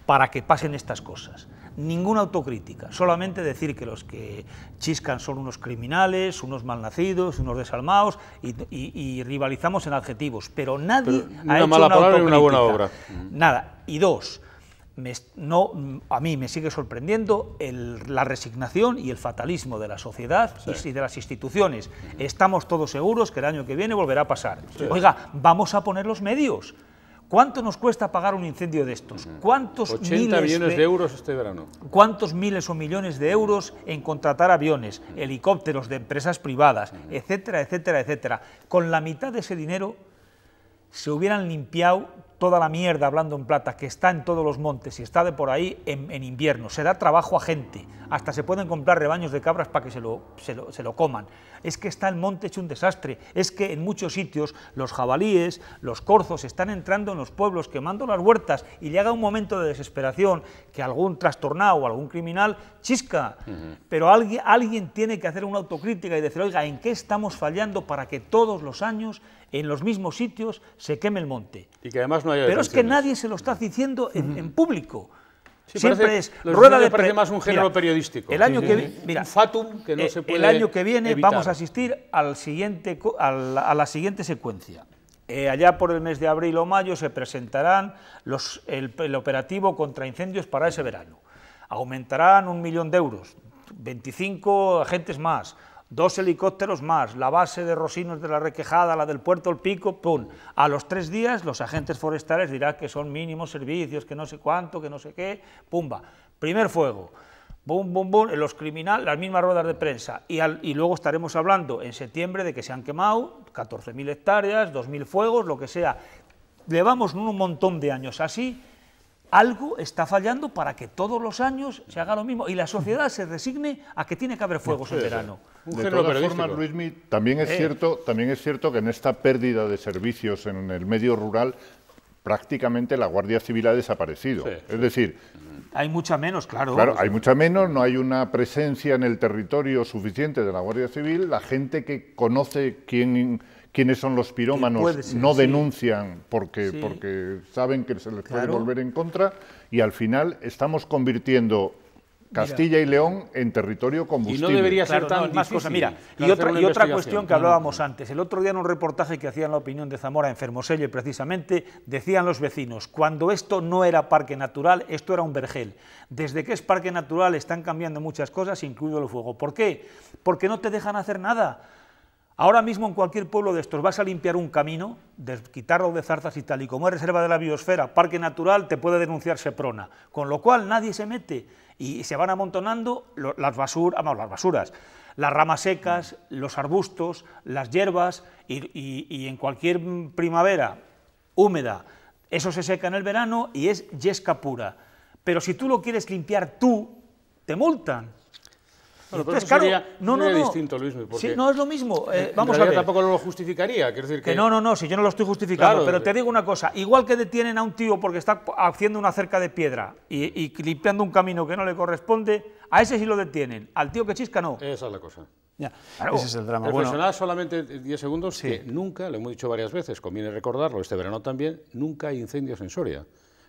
para que pasen estas cosas. Ninguna autocrítica, solamente decir que los que chiscan son unos criminales, unos malnacidos, unos desalmados, y rivalizamos en adjetivos, pero nadie ha hecho una autocrítica. Y una buena obra. Nada. Y dos, a mí me sigue sorprendiendo la resignación y el fatalismo de la sociedad y de las instituciones. Estamos todos seguros que el año que viene volverá a pasar. Oiga, vamos a poner los medios. ¿Cuánto nos cuesta pagar un incendio de estos? ¿Cuántos 80 millones de euros este verano. ¿Cuántos miles o millones de euros en contratar aviones, helicópteros de empresas privadas, etcétera, etcétera, etcétera? Con la mitad de ese dinero se hubieran limpiado toda la mierda, hablando en plata, que está en todos los montes y está de por ahí en invierno, se da trabajo a gente, hasta se pueden comprar rebaños de cabras para que se lo coman. Es que está el monte hecho un desastre, es que en muchos sitios los jabalíes, los corzos están entrando en los pueblos, quemando las huertas, y llega un momento de desesperación que algún trastornado o algún criminal chisca, pero alguien tiene que hacer una autocrítica y decir, oiga, ¿en qué estamos fallando para que todos los años en los mismos sitios se queme el monte? Y que además no haya Pero es que nadie se lo está diciendo en público. Sí, siempre es rueda de parece más un género periodístico. El año que mira, un fatum que no se puede el año que viene evitar. vamos a asistir a la siguiente secuencia. Allá por el mes de abril o mayo se presentarán el operativo contra incendios para ese verano. Aumentarán 1 millón de euros, 25 agentes más, 2 helicópteros más, la base de Rosinos de la Requejada, la del Puerto El Pico, ¡pum! A los 3 días los agentes forestales dirán que son mínimos servicios, que no sé cuánto, que no sé qué, ¡pumba! Primer fuego, ¡bum, bum, bum! Los criminales, las mismas ruedas de prensa, y luego estaremos hablando en septiembre de que se han quemado 14.000 hectáreas, 2.000 fuegos, lo que sea. Llevamos un montón de años así. Algo está fallando para que todos los años se haga lo mismo y la sociedad se resigne a que tiene que haber fuegos en verano. De todas formas, Luismi, también es cierto que en esta pérdida de servicios en el medio rural prácticamente la Guardia Civil ha desaparecido. Es decir, hay mucha menos, claro. Claro, hay mucha menos, no hay una presencia en el territorio suficiente de la Guardia Civil, la gente que conoce quiénes son los pirómanos no denuncian porque saben que se les puede volver en contra, y al final estamos convirtiendo Castilla y León en territorio combustible. Y no debería ser tan difícil. Más cosas. Mira, y otra cuestión que hablábamos antes. El otro día en un reportaje que hacía en La Opinión de Zamora, en Fermoselle precisamente, decían los vecinos, cuando esto no era parque natural, esto era un vergel. Desde que es parque natural están cambiando muchas cosas, incluido el fuego. ¿Por qué? Porque no te dejan hacer nada. Ahora mismo en cualquier pueblo de estos vas a limpiar un camino, quitarlo de zarzas y tal, y como es reserva de la biosfera, parque natural, te puede denunciar Seprona, con lo cual nadie se mete y se van amontonando las basuras, las ramas secas, los arbustos, las hierbas, y en cualquier primavera húmeda eso se seca en el verano y es yesca pura. Pero si tú lo quieres limpiar tú, te multan. Bueno, pero eso sería distinto, Luis, porque sí, no es lo mismo. Vamos a ver. Tampoco lo justificaría. Quiero decir que no, si yo no lo estoy justificando, pero te digo una cosa, igual que detienen a un tío porque está haciendo una cerca de piedra y limpiando un camino que no le corresponde, a ese sí lo detienen, al tío que chisca no. Esa es la cosa. Ya, claro, ese es el drama. Reflexionar solamente 10 segundos que nunca, lo hemos dicho varias veces, conviene recordarlo, este verano también, nunca hay incendios en Soria.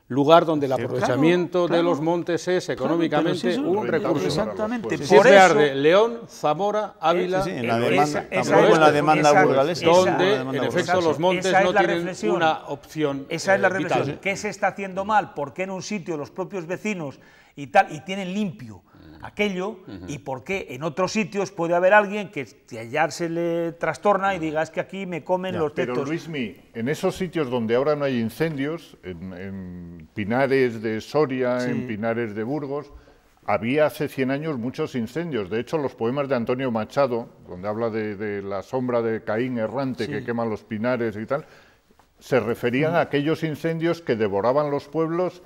Lugar donde el aprovechamiento de los montes es económicamente un recurso. Exactamente. Si es de Arde, León, Zamora, Ávila, en la demanda burgalesa, donde en efecto los montes no tienen una opción. Esa es la reflexión. ¿Qué se está haciendo mal? ¿Por qué en un sitio los propios vecinos y tienen limpio aquello, y por qué en otros sitios puede haber alguien que ya se le trastorna y diga, es que aquí me comen los tetos? Pero Luismi, en esos sitios donde ahora no hay incendios, en Pinares de Soria, en Pinares de Burgos, había hace 100 años muchos incendios. De hecho, los poemas de Antonio Machado, donde habla de la sombra de Caín errante que quema los pinares y tal, se referían a aquellos incendios que devoraban los pueblos.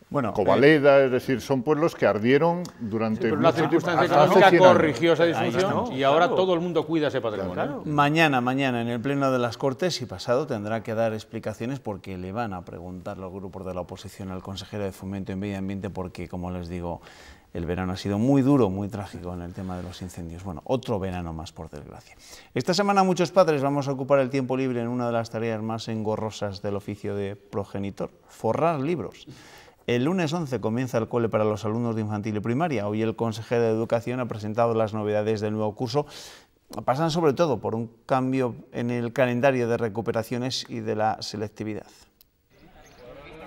Covaleda, es decir, son pueblos que ardieron durante pero una circunstancia económica corrigió esa disfunción y ahora todo el mundo cuida ese patrimonio. Mañana en el Pleno de las Cortes y pasado tendrá que dar explicaciones porque le van a preguntar los grupos de la oposición al consejero de Fomento y Medio Ambiente porque, como les digo, el verano ha sido muy duro, muy trágico en el tema de los incendios. Bueno, otro verano más, por desgracia. Esta semana muchos padres vamos a ocupar el tiempo libre en una de las tareas más engorrosas del oficio de progenitor, forrar libros. El lunes 11 comienza el cole para los alumnos de infantil y primaria. Hoy el consejero de Educación ha presentado las novedades del nuevo curso. Pasan sobre todo por un cambio en el calendario de recuperaciones y de la selectividad.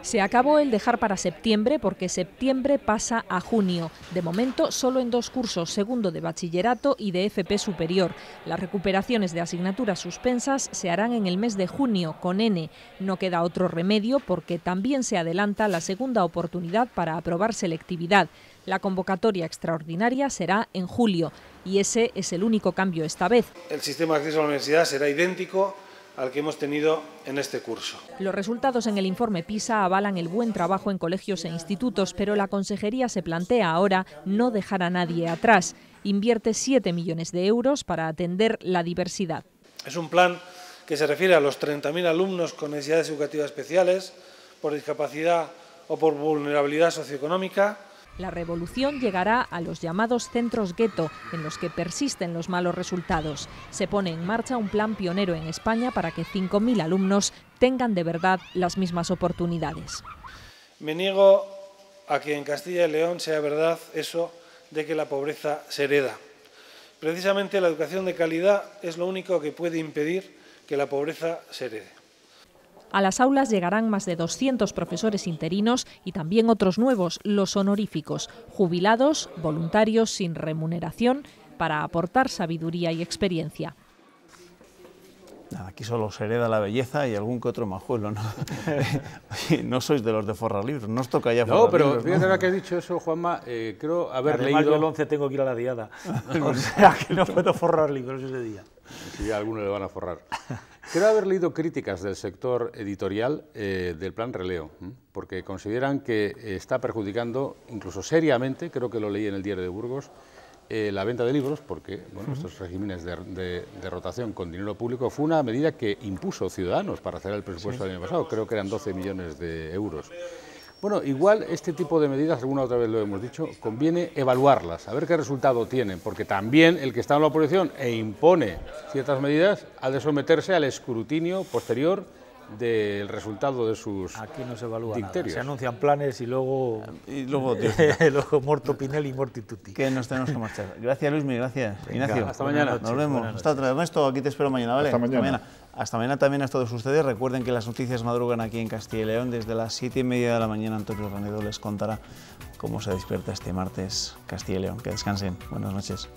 Se acabó el dejar para septiembre porque septiembre pasa a junio. De momento solo en 2 cursos, segundo de bachillerato y de FP superior. Las recuperaciones de asignaturas suspensas se harán en el mes de junio con N. No queda otro remedio porque también se adelanta la segunda oportunidad para aprobar selectividad. La convocatoria extraordinaria será en julio y ese es el único cambio esta vez. El sistema de acceso a la universidad será idéntico al que hemos tenido en este curso. Los resultados en el informe PISA avalan el buen trabajo en colegios e institutos, pero la Consejería se plantea ahora no dejar a nadie atrás. Invierte 7 millones de euros para atender la diversidad. Es un plan que se refiere a los 30.000 alumnos con necesidades educativas especiales, por discapacidad o por vulnerabilidad socioeconómica. La revolución llegará a los llamados centros gueto, en los que persisten los malos resultados. Se pone en marcha un plan pionero en España para que 5.000 alumnos tengan de verdad las mismas oportunidades. Me niego a que en Castilla y León sea verdad eso de que la pobreza se hereda. Precisamente la educación de calidad es lo único que puede impedir que la pobreza se herede. A las aulas llegarán más de 200 profesores interinos y también otros nuevos, los honoríficos, jubilados, voluntarios sin remuneración, para aportar sabiduría y experiencia. Nada, aquí solo se hereda la belleza y algún que otro majuelo, ¿no? Oye, no sois de los de forrar libros, no os toca ya forrar libros. No, pero fíjate ahora que has dicho eso, Juanma, creo haber Además, leído... yo el 11 tengo que ir a la diada, o sea que no puedo forrar libros ese día. Sí, a alguno le van a forrar. Creo haber leído críticas del sector editorial del Plan Releo, porque consideran que está perjudicando, incluso seriamente, creo que lo leí en el Diario de Burgos, la venta de libros, porque bueno, estos regímenes de rotación con dinero público fue una medida que impuso Ciudadanos para hacer el presupuesto del año pasado, creo que eran 12 millones de euros. Bueno, igual este tipo de medidas, alguna otra vez lo hemos dicho, conviene evaluarlas, a ver qué resultado tienen, porque también el que está en la oposición e impone ciertas medidas ha de someterse al escrutinio posterior del resultado de sus Aquí no se evalúa dicterios. Nada. Se anuncian planes y luego luego morto Pinelli y morti tutti. Que nos tenemos que marchar. Gracias, Luismi, gracias. Venga, Ignacio, hasta mañana. Nos vemos. Hasta otra vez. Ernesto, aquí te espero mañana, ¿vale? Hasta mañana. Hasta mañana también a todos ustedes. Recuerden que las noticias madrugan aquí en Castilla y León. Desde las 7:30 de la mañana, Antonio Renedo les contará cómo se despierta este martes Castilla y León. Que descansen. Buenas noches.